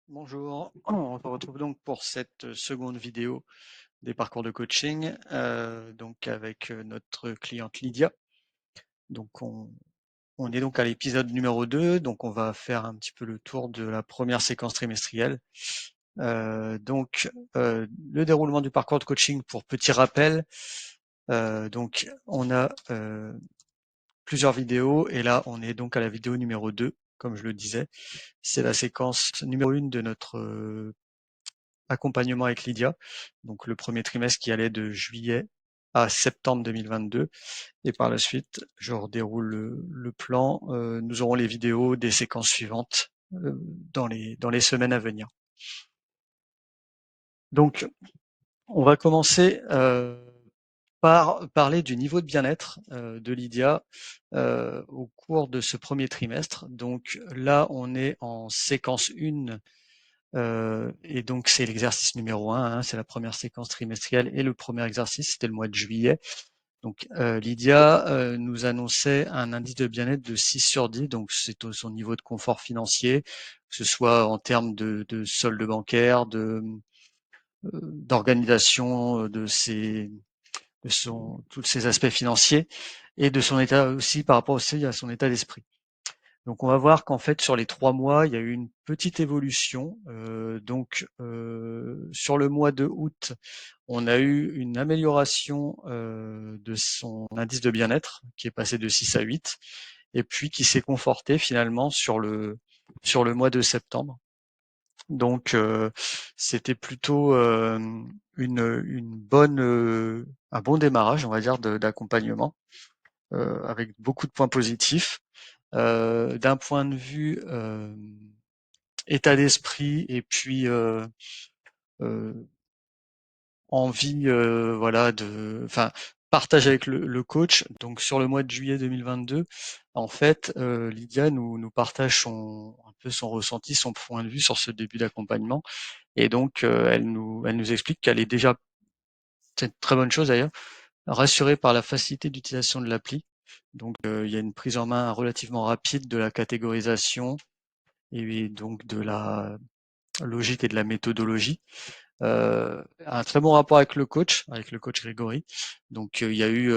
Bonjour, on se retrouve donc pour cette seconde vidéo des parcours de coaching, donc avec notre cliente Lydia. Donc on est donc à l'épisode numéro 2, donc on va faire un petit peu le tour de la première séquence trimestrielle. Le déroulement du parcours de coaching pour petit rappel. Donc on a plusieurs vidéos et là on est donc à la vidéo numéro 2, comme je le disais. C'est la séquence numéro 1 de notre accompagnement avec Lydia, donc le premier trimestre qui allait de juillet à septembre 2022. Et par la suite, je redéroule le plan. Nous aurons les vidéos des séquences suivantes dans les semaines à venir. Donc, on va commencer par parler du niveau de bien-être de Lydia au cours de ce premier trimestre. Donc là, on est en séquence 1. Et donc c'est l'exercice numéro 1, hein, c'est la première séquence trimestrielle et le premier exercice, c'était le mois de juillet. Donc Lydia nous annonçait un indice de bien-être de 6 sur 10, donc c'est son niveau de confort financier, que ce soit en termes de solde bancaire, d'organisation tous ses aspects financiers et de son état aussi par rapport aussi à son état d'esprit. Donc on va voir qu'en fait sur les 3 mois, il y a eu une petite évolution. Sur le mois de août, on a eu une amélioration de son indice de bien-être qui est passé de 6 à 8 et puis qui s'est conforté finalement sur le mois de septembre. Donc c'était plutôt un bon démarrage, on va dire, d'accompagnement avec beaucoup de points positifs. D'un point de vue état d'esprit et puis euh, envie, voilà, enfin, partage avec le coach. Donc sur le mois de juillet 2022, en fait, Lydia nous partage un peu son ressenti, son point de vue sur ce début d'accompagnement. Et donc elle nous explique qu'elle est déjà, c'est une très bonne chose d'ailleurs, rassurée par la facilité d'utilisation de l'appli. Donc il y a une prise en main relativement rapide de la catégorisation et donc de la logique et de la méthodologie. Un très bon rapport avec le coach Grégory. Donc il y a eu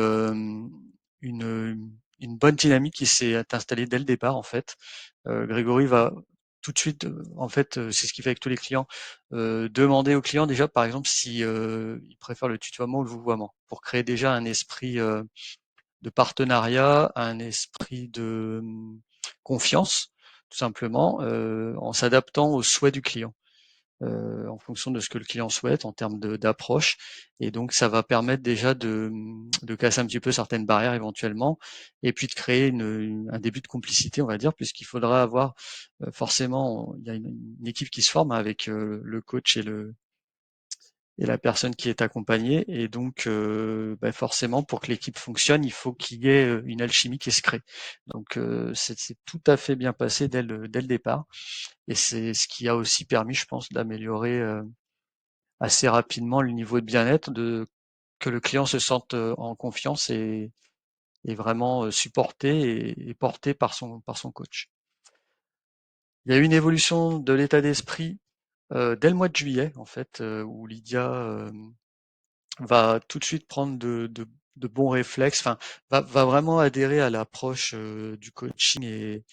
une bonne dynamique qui s'est installée dès le départ en fait. Grégory va tout de suite, en fait, c'est ce qu'il fait avec tous les clients, demander aux clients déjà par exemple si ils préfèrent le tutoiement ou le vouvoiement, pour créer déjà un esprit de partenariat, un esprit de confiance, tout simplement, en s'adaptant aux souhaits du client, en fonction de ce que le client souhaite en termes d'approche. Et donc, ça va permettre déjà de casser un petit peu certaines barrières éventuellement, et puis de créer un début de complicité, on va dire, puisqu'il faudra avoir forcément, il y a une équipe qui se forme avec le coach et la personne qui est accompagnée. Et donc, forcément, pour que l'équipe fonctionne, il faut qu'il y ait une alchimie qui se crée. Donc, c'est tout à fait bien passé dès le départ. Et c'est ce qui a aussi permis, je pense, d'améliorer assez rapidement le niveau de bien-être, que le client se sente en confiance et vraiment supporté et porté par son coach. Il y a eu une évolution de l'état d'esprit dès le mois de juillet, en fait, où Lydia va tout de suite prendre de bons réflexes, enfin, va vraiment adhérer à l'approche du coaching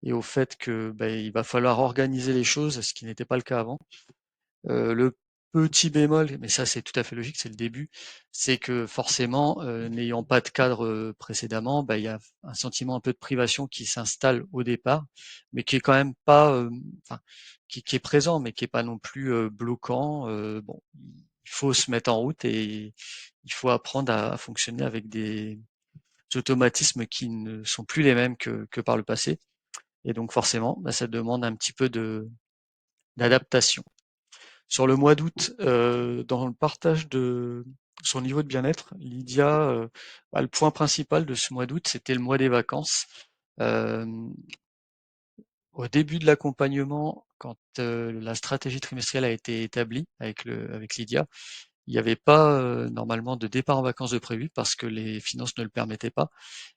et au fait que il va falloir organiser les choses, ce qui n'était pas le cas avant. Le petit bémol, mais ça c'est tout à fait logique, c'est le début, c'est que forcément, n'ayant pas de cadre précédemment, il y a un sentiment un peu de privation qui s'installe au départ, mais qui est quand même pas, enfin, qui est présent, mais qui est pas non plus bloquant. Bon, il faut se mettre en route et il faut apprendre à fonctionner avec des automatismes qui ne sont plus les mêmes que par le passé. Et donc forcément, ça demande un petit peu d'adaptation. Sur le mois d'août, dans le partage de son niveau de bien-être, Lydia, le point principal de ce mois d'août, c'était le mois des vacances. Hem, Au début de l'accompagnement, quand, la stratégie trimestrielle a été établie avec Lydia, il n'y avait pas, normalement de départ en vacances de prévu parce que les finances ne le permettaient pas.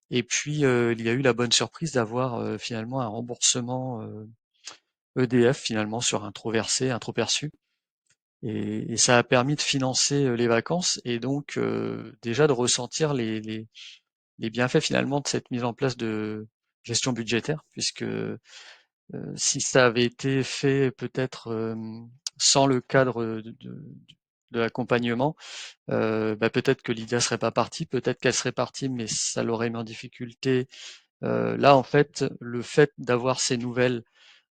Et puis, il y a eu la bonne surprise d'avoir, finalement un remboursement, EDF finalement sur un trop versé, un trop perçu. Et ça a permis de financer les vacances et donc déjà de ressentir les bienfaits finalement de cette mise en place de gestion budgétaire, puisque si ça avait été fait peut-être sans le cadre de l'accompagnement, bah, peut-être que Lydia serait pas partie, peut-être qu'elle serait partie, mais ça l'aurait mis en difficulté. Là, en le fait d'avoir ces nouvelles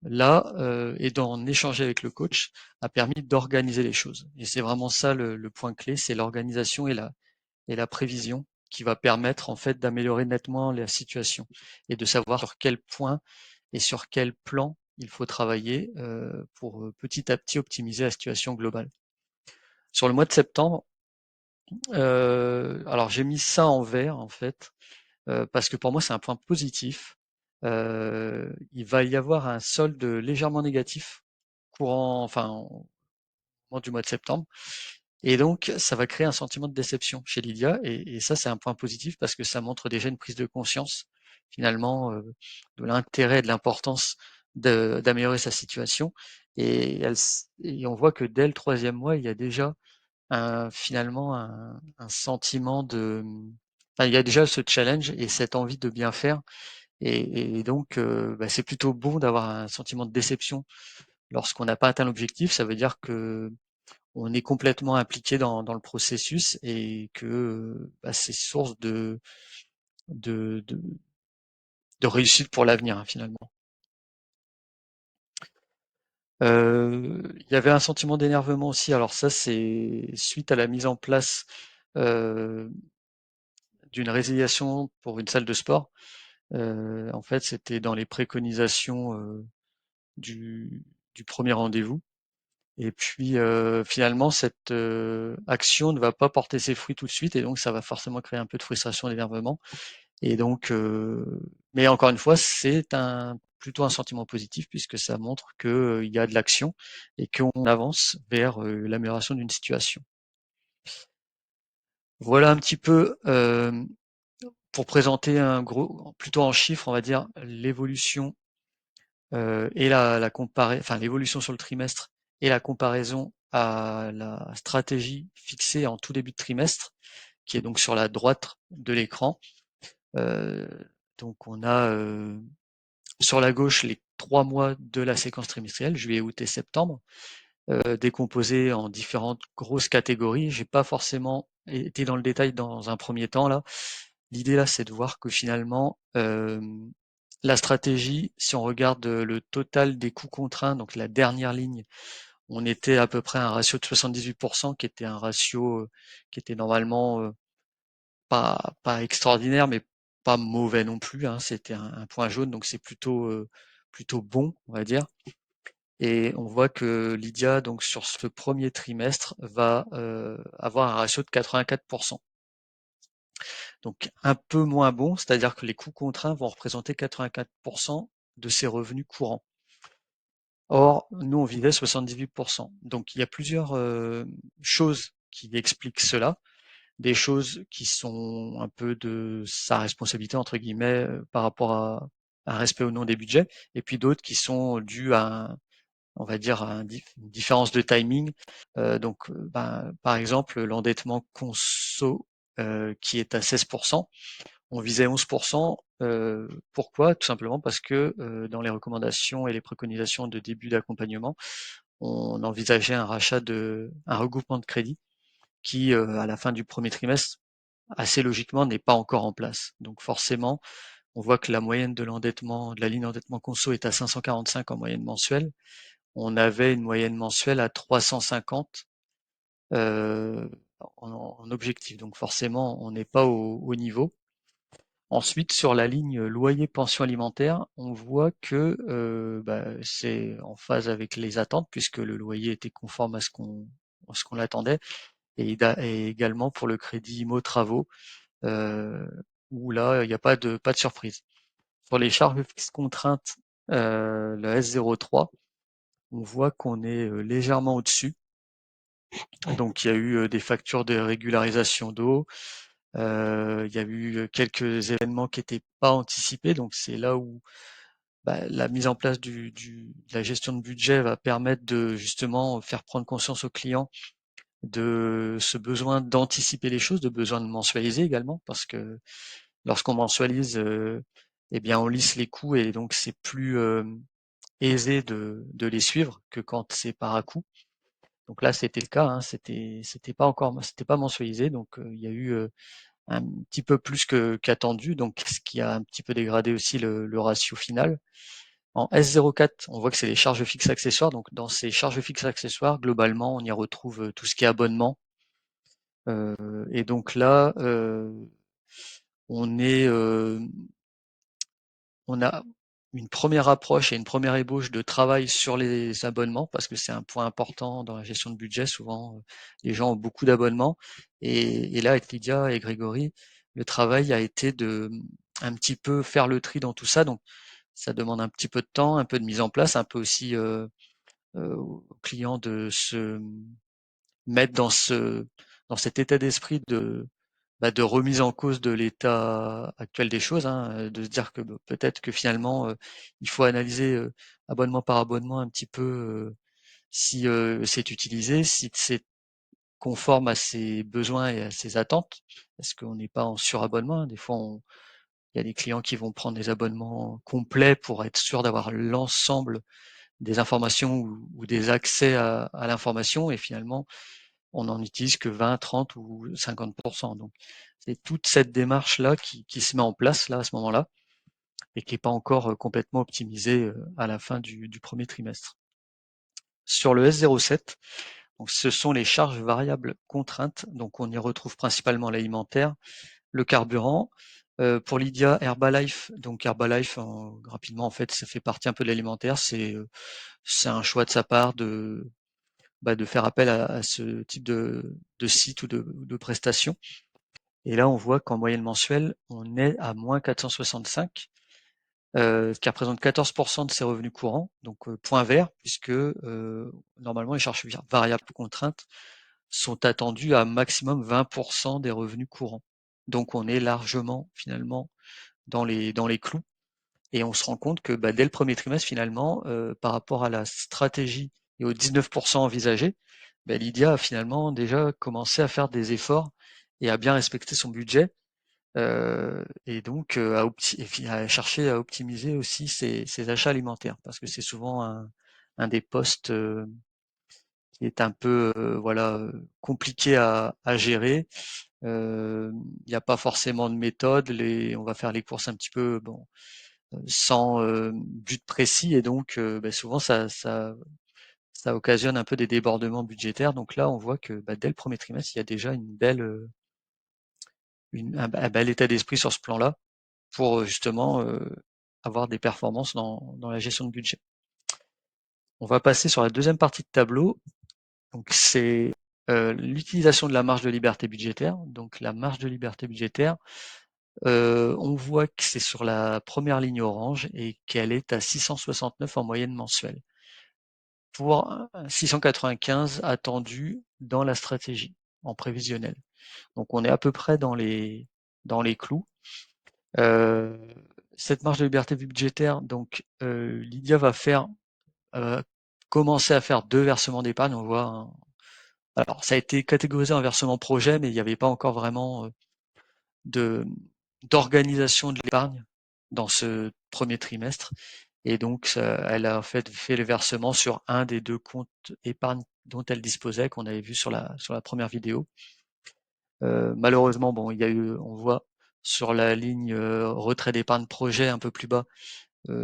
là et d'en échanger avec le coach a permis d'organiser les choses. Et c'est vraiment ça le point clé, c'est l'organisation et la prévision qui va permettre en fait d'améliorer nettement la situation et de savoir sur quel point et sur quel plan il faut travailler pour petit à petit optimiser la situation globale. Sur le mois de septembre, alors j'ai mis ça en vert en fait parce que pour moi c'est un point positif. Il va y avoir un solde légèrement négatif courant, enfin au moment du mois de septembre. Et donc, ça va créer un sentiment de déception chez Lydia, et ça, c'est un point positif parce que ça montre déjà une prise de conscience, finalement, de l'intérêt et de l'importance d'améliorer sa situation. Et on voit que dès le troisième mois, il y a déjà finalement un sentiment enfin, il y a déjà ce challenge et cette envie de bien faire. Et donc, bah, c'est plutôt bon d'avoir un sentiment de déception lorsqu'on n'a pas atteint l'objectif. Ça veut dire que on est complètement impliqué dans le processus et que bah, c'est source de, de, de réussite pour l'avenir, hein, finalement. Il y avait un sentiment d'énervement aussi. Alors ça, c'est suite à la mise en place euh, d'une résiliation pour une salle de sport. En fait, c'était dans les préconisations du, du premier rendez-vous. Et puis finalement, cette action ne va pas porter ses fruits tout de suite, et donc ça va forcément créer un peu de frustration, d'énervement. Et donc, mais encore une fois, c'est plutôt un sentiment positif puisque ça montre qu'il y a de l'action et qu'on avance vers l'amélioration d'une situation. Voilà un petit peu pour présenter plutôt en chiffres, on va dire, l'évolution et enfin l'évolution sur le trimestre et la comparaison à la stratégie fixée en tout début de trimestre, qui est donc sur la droite de l'écran. Euh, donc on a sur la gauche les 3 mois de la séquence trimestrielle, juillet, août et septembre, décomposés en différentes grosses catégories. J'ai pas forcément été dans le détail dans un premier temps là. L'idée là, c'est de voir que finalement, la stratégie, si on regarde le total des coûts contraints, donc la dernière ligne, on était à peu près à un ratio de 78%, qui était un ratio qui était normalement pas extraordinaire, mais pas mauvais non plus, hein. C'était un point jaune, donc c'est plutôt bon, on va dire. Et on voit que Lydia, donc sur ce premier trimestre, va avoir un ratio de 84%. Donc un peu moins bon, c'est-à-dire que les coûts contraints vont représenter 84% de ses revenus courants. Or, nous, on visait 78%. Donc il y a plusieurs choses qui expliquent cela. Des choses qui sont un peu de sa responsabilité, entre guillemets, par rapport à un respect ou non des budgets, et puis d'autres qui sont dues à on va dire, une différence de timing. Donc, ben, par exemple, l'endettement conso qui est à 16%, on visait 11%. Pourquoi? Tout simplement parce que dans les recommandations et les préconisations de début d'accompagnement, on envisageait un regroupement de crédit qui, à la fin du premier trimestre, assez logiquement, n'est pas encore en place. Donc forcément, on voit que la moyenne de l'endettement, de la ligne d'endettement conso est à 545 en moyenne mensuelle. On avait une moyenne mensuelle à 350 en objectif. Donc forcément, on n'est pas au niveau. Ensuite, sur la ligne loyer pension alimentaire, on voit que bah, c'est en phase avec les attentes puisque le loyer était conforme à ce qu'on attendait et également pour le crédit IMO travaux euh, où là il n'y a pas de surprise. Sur les charges fixes contraintes, le S03, on voit qu'on est légèrement au-dessus. Donc il y a eu des factures de régularisation d'eau, il y a eu quelques événements qui n'étaient pas anticipés, donc c'est là où la mise en place de la gestion de budget va permettre de justement faire prendre conscience aux clients de ce besoin d'anticiper les choses, de besoin de mensualiser également, parce que lorsqu'on mensualise, eh bien on lisse les coûts et donc c'est plus aisé de les suivre que quand c'est par à-coup. Donc là, c'était le cas, hein, c'était pas mensualisé, donc il y a eu un petit peu plus qu'attendu, donc ce qui a un petit peu dégradé aussi le ratio final. En S04, on voit que c'est les charges fixes accessoires. Donc dans ces charges fixes accessoires, globalement, on y retrouve tout ce qui est abonnement. Et donc là, on est, on a une première approche et une première ébauche de travail sur les abonnements parce que c'est un point important dans la gestion de budget. Souvent, les gens ont beaucoup d'abonnements. Et là, avec Lydia et Grégory, le travail a été de un petit peu faire le tri dans tout ça. Donc, ça demande un petit peu de temps, un peu de mise en place, un peu aussi aux clients de se mettre dans cet état d'esprit de remise en cause de l'état actuel des choses, hein, de se dire que peut-être que finalement il faut analyser abonnement par abonnement un petit peu si c'est utilisé, si c'est conforme à ses besoins et à ses attentes, parce qu'on n'est pas en surabonnement, hein. Des fois, il y a des clients qui vont prendre des abonnements complets pour être sûr d'avoir l'ensemble des informations ou des accès à l'information, et finalement, on n'en utilise que 20, 30 ou 50%. Donc, c'est toute cette démarche-là qui se met en place là à ce moment-là et qui n'est pas encore complètement optimisée à la fin du premier trimestre. Sur le S07, donc ce sont les charges variables contraintes. Donc, on y retrouve principalement l'alimentaire, le carburant. Pour Lydia, Herbalife. Donc, Herbalife, rapidement, en fait, ça fait partie un peu de l'alimentaire. C'est un choix de sa part de faire appel à ce type de site ou de prestation. Et là, on voit qu'en moyenne mensuelle, on est à moins 465, ce qui représente 14% de ses revenus courants. Donc, point vert, puisque normalement, les charges variables contraintes sont attendues à maximum 20% des revenus courants. Donc, on est largement, finalement, dans les clous. Et on se rend compte que dès le premier trimestre, finalement, par rapport à la stratégie et aux 19% envisagés, Lydia a finalement déjà commencé à faire des efforts et à bien respecter son budget, et donc à chercher à optimiser aussi ses achats alimentaires, parce que c'est souvent un des postes qui est un peu voilà, compliqué à gérer. Il n'y a pas forcément de méthode, on va faire les courses un petit peu sans but précis, et donc souvent ça occasionne un peu des débordements budgétaires. Donc là, on voit que dès le premier trimestre, il y a déjà un bel état d'esprit sur ce plan-là pour justement avoir des performances dans la gestion de budget. On va passer sur la deuxième partie de tableau. Donc c'est l'utilisation de la marge de liberté budgétaire. Donc la marge de liberté budgétaire, on voit que c'est sur la première ligne orange et qu'elle est à 669 en moyenne mensuelle, pour 695 attendus dans la stratégie, en prévisionnel. Donc on est à peu près dans les clous. Euh, cette marge de liberté budgétaire, donc Lydia va commencer à faire 2 versements d'épargne. On voit alors ça a été catégorisé en versement projet, mais il n'y avait pas encore vraiment de d'organisation de l'épargne dans ce premier trimestre. Et donc, elle a en fait le versement sur un des 2 comptes épargne dont elle disposait, qu'on avait vu sur la première vidéo. Malheureusement, bon, il y a eu, on voit sur la ligne retrait d'épargne projet un peu plus bas,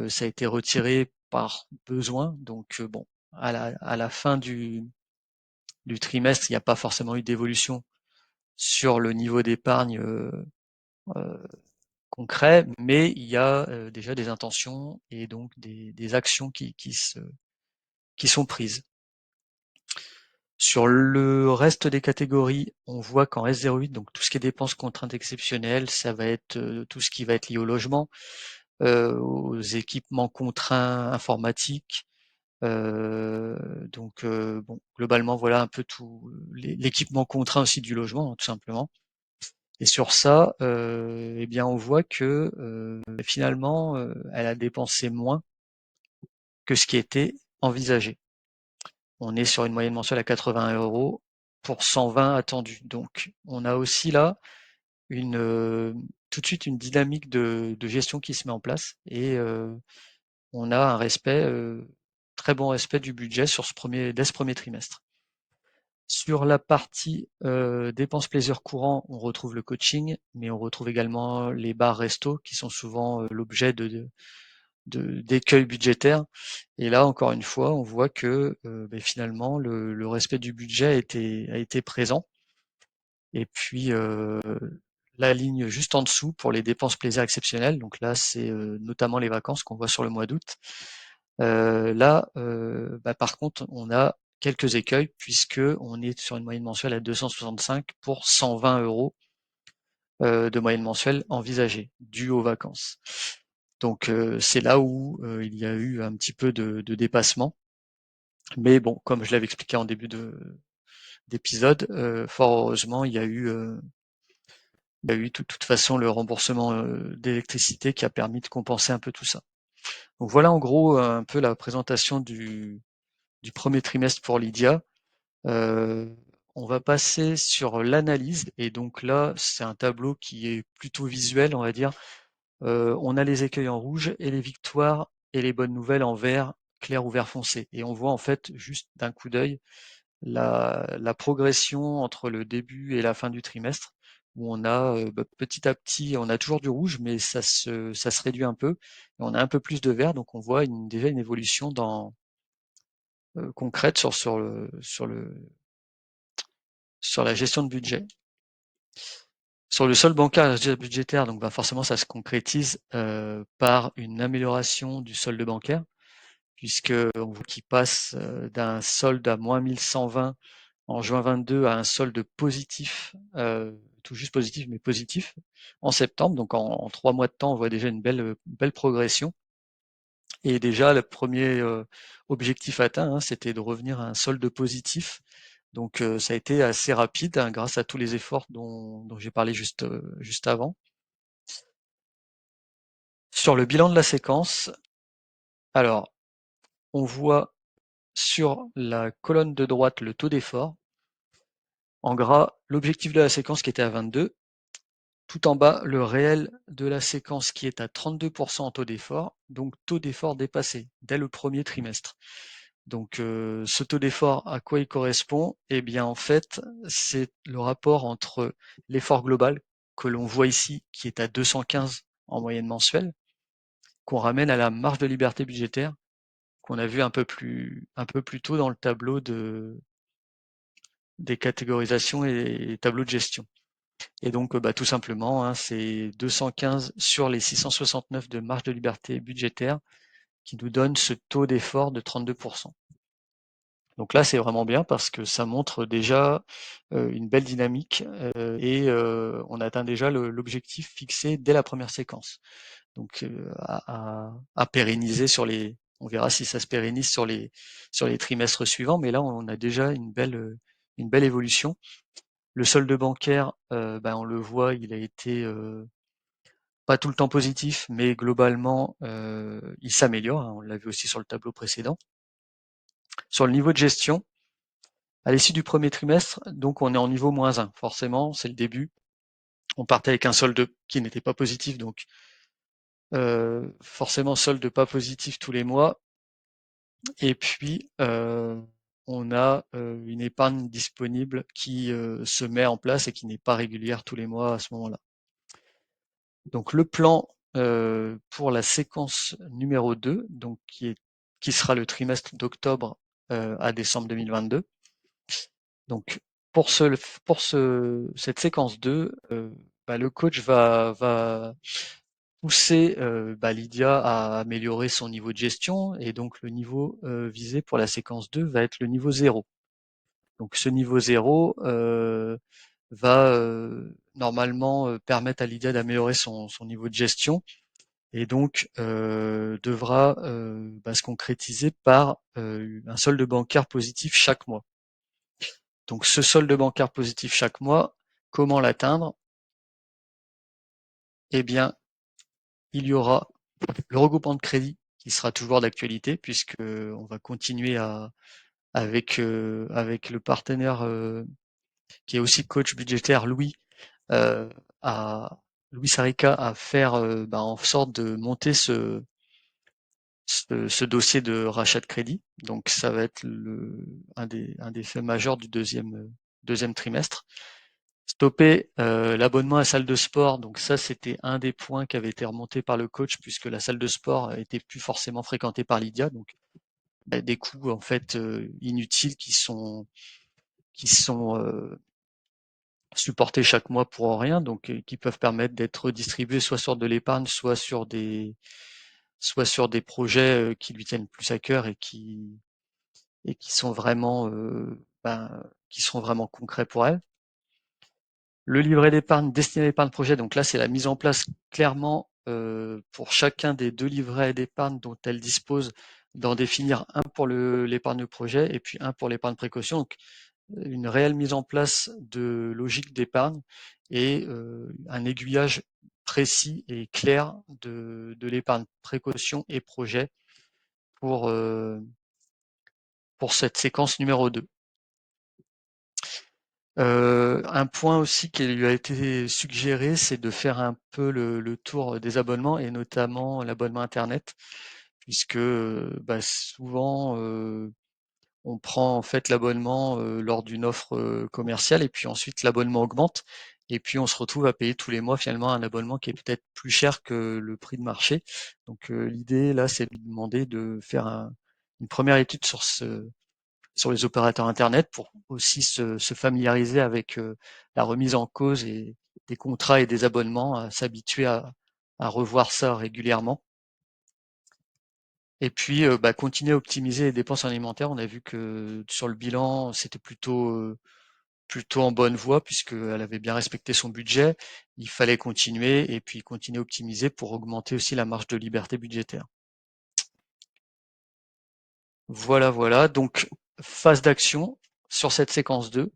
ça a été retiré par besoin. Donc, bon, à la fin du trimestre, il n'y a pas forcément eu d'évolution sur le niveau d'épargne euh, concret, mais il y a déjà des intentions et donc des actions qui sont prises. Sur le reste des catégories, on voit qu'en S08, donc tout ce qui est dépenses contraintes exceptionnelles, ça va être tout ce qui va être lié au logement, aux équipements contraints informatiques. Donc bon, globalement, voilà un peu tout l'équipement contraint aussi du logement, hein, tout simplement. Et sur ça, eh bien, on voit que finalement, elle a dépensé moins que ce qui était envisagé. On est sur une moyenne mensuelle à 80 € pour 120 attendus. Donc, on a aussi là tout de suite une dynamique de gestion qui se met en place et on a un respect, très bon respect du budget dès ce premier trimestre. Sur la partie dépenses plaisir courant, on retrouve le coaching, mais on retrouve également les bars resto qui sont souvent l'objet d'écueils budgétaires. Et là, encore une fois, on voit que finalement, le respect du budget a été présent. Et puis, la ligne juste en dessous pour les dépenses plaisir exceptionnelles, donc là, c'est notamment les vacances qu'on voit sur le mois d'août. Là, par contre, on a quelques écueils puisque on est sur une moyenne mensuelle à 265 pour 120 € de moyenne mensuelle envisagée, due aux vacances. Donc c'est là où il y a eu un petit peu de dépassement. Mais bon, comme je l'avais expliqué en début d'épisode, fort heureusement, il y a eu de toute façon le remboursement d'électricité qui a permis de compenser un peu tout ça. Donc voilà en gros un peu la présentation du premier trimestre pour Lydia. Euh, on va passer sur l'analyse et donc là c'est un tableau qui est plutôt visuel, on va dire. On a les écueils en rouge et les victoires et les bonnes nouvelles en vert clair ou vert foncé. Et on voit en fait juste d'un coup d'œil la progression entre le début et la fin du trimestre, où on a petit à petit, on a toujours du rouge, mais ça se réduit un peu, et on a un peu plus de vert, donc on voit déjà une évolution concrète sur la gestion de budget. Sur le solde bancaire et la budgétaire, donc forcément ça se concrétise par une amélioration du solde bancaire, puisque on voit qu'il passe d'un solde à moins 1120 en juin 22 à un solde positif, tout juste positif, mais positif, en septembre. Donc en 3 mois de temps, on voit déjà une belle progression. Et déjà, le premier objectif atteint, hein, c'était de revenir à un solde positif. Donc ça a été assez rapide hein, grâce à tous les efforts dont j'ai parlé juste avant. Sur le bilan de la séquence, alors on voit sur la colonne de droite le taux d'effort. En gras, l'objectif de la séquence qui était à 22, tout en bas, le réel de la séquence qui est à 32% en taux d'effort, donc taux d'effort dépassé dès le premier trimestre. Donc ce taux d'effort, à quoi il correspond? Eh bien en fait, c'est le rapport entre l'effort global que l'on voit ici, qui est à 215 en moyenne mensuelle, qu'on ramène à la marge de liberté budgétaire qu'on a vu un peu plus tôt dans le tableau des catégorisations et tableaux de gestion. Et donc, tout simplement, hein, c'est 215 sur les 669 de marge de liberté budgétaire qui nous donne ce taux d'effort de 32%. Donc là, c'est vraiment bien parce que ça montre déjà une belle dynamique et on atteint déjà l'objectif fixé dès la première séquence. Donc à pérenniser on verra si ça se pérennise sur les trimestres suivants, mais là on a déjà une belle évolution. Le solde bancaire, on le voit, il a été pas tout le temps positif, mais globalement il s'améliore, hein, on l'a vu aussi sur le tableau précédent. Sur le niveau de gestion, à l'issue du premier trimestre, donc on est en niveau -1, forcément, c'est le début. On partait avec un solde qui n'était pas positif, donc forcément solde pas positif tous les mois. Et puis on a une épargne disponible qui se met en place et qui n'est pas régulière tous les mois à ce moment-là. Donc le plan pour la séquence numéro 2, donc qui sera le trimestre d'octobre à décembre 2022. Donc cette séquence 2, le coach va pousser Lydia à améliorer son niveau de gestion et donc le niveau visé pour la séquence 2 va être le niveau 0. Donc ce niveau 0 va normalement permettre à Lydia d'améliorer son niveau de gestion et donc devra se concrétiser par un solde bancaire positif chaque mois. Donc ce solde bancaire positif chaque mois, comment l'atteindre? Eh bien, il y aura le regroupement de crédit qui sera toujours d'actualité puisque on va continuer avec le partenaire qui est aussi coach budgétaire euh, Louis Sarica à faire en sorte de monter ce dossier de rachat de crédit. Donc ça va être un des faits majeurs du deuxième trimestre. Stopper l'abonnement à salle de sport, donc ça c'était un des points qui avait été remonté par le coach puisque la salle de sport était plus forcément fréquentée par Lydia, donc des coûts en fait inutiles qui sont supportés chaque mois pour rien, donc qui peuvent permettre d'être redistribués soit sur de l'épargne, soit sur des projets qui lui tiennent plus à cœur et qui sont vraiment qui seront vraiment concrets pour elle. Le livret d'épargne destiné à l'épargne projet, donc là c'est la mise en place clairement pour chacun des 2 livrets d'épargne dont elle dispose, d'en définir un pour l'épargne projet et puis un pour l'épargne précaution. Donc une réelle mise en place de logique d'épargne et un aiguillage précis et clair de l'épargne précaution et projet pour, euh, pour cette séquence numéro 2. Un point aussi qui lui a été suggéré, c'est de faire un peu le tour des abonnements et notamment l'abonnement internet, puisque souvent on prend en fait l'abonnement lors d'une offre commerciale et puis ensuite l'abonnement augmente et puis on se retrouve à payer tous les mois finalement un abonnement qui est peut-être plus cher que le prix de marché. Donc l'idée là, c'est de lui demander de faire une première étude sur les opérateurs internet pour aussi se familiariser avec la remise en cause et des contrats et des abonnements, à s'habituer à revoir ça régulièrement. Et puis continuer à optimiser les dépenses alimentaires. On a vu que sur le bilan, c'était plutôt en bonne voie puisqu'elle avait bien respecté son budget. Il fallait continuer et puis continuer à optimiser pour augmenter aussi la marge de liberté budgétaire. Voilà, voilà. Donc phase d'action sur cette séquence 2.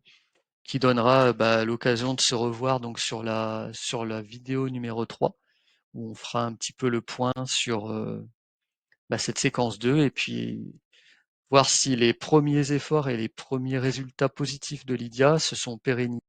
Qui donnera l'occasion de se revoir donc sur la vidéo numéro 3 où on fera un petit peu le point sur cette séquence 2 et puis voir si les premiers efforts et les premiers résultats positifs de Lydia se sont pérennisés